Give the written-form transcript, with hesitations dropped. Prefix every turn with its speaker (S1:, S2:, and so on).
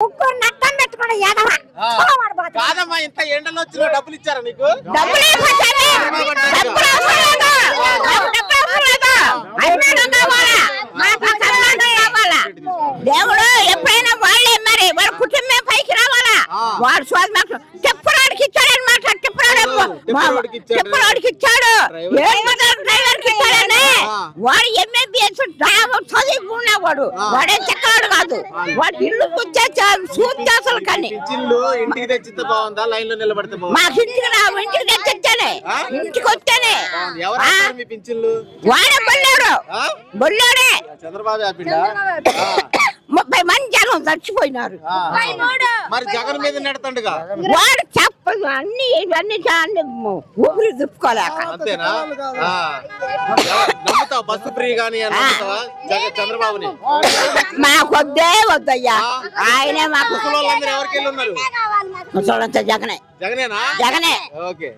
S1: ముగ్గురు నట్టం పెట్టుకున్న ఎదవ
S2: కాదమ్మా, ఇంత ఎండలో వచ్చిన డబ్బులు ఇచ్చారా నీకు?
S1: దేవుడు ఎప్పుడైనా వాళ్ళే మరి వాళ్ళ కుటుంబం పైకి రావాలా. వాడు చెప్పడానికి ఇచ్చాడని మాట చెప్పడానికి ఇచ్చాడు. డ్రైవర్కి ఇచ్చాడని వాడు ఎంఏబిఎస్ చదివి ఉన్నవాడు. వాడే చెక్కలాడు కాదు, వాడు ఇల్లు చూస్తే అసలు కానీ
S2: ఇంటికి తెచ్చితే బాగుందా, లైన్ లో నిలబడితే
S1: మాకు ఇంటికి తెచ్చానే, ఇంటికి వచ్చానే.
S2: మీ పింఛన్లు
S1: వాడే బొల్లాడే
S2: చంద్రబాబు ఆపిండా?
S1: 30 మంది జనం చచ్చిపోయినారు.
S2: మరి జగన్ మీద నెడతండుగా
S1: వాడు చెప్పదు అన్ని ఊపిరి దుప్పుకోలేక.
S2: అంతేనా? నమ్ముతావు బస్సు ఫ్రీ గానీ నమ్ముతావా చంద్రబాబుని?
S1: మాకు వద్దయ్యా, ఆయనే మాకు.
S2: ముసలోళ్ళందరూ ఎవరికి వెళ్ళి ఉన్నారు?
S1: ముసలోళ్ళంతా జగనే.
S2: జగనేనా?
S1: జగనే.
S2: ఓకే.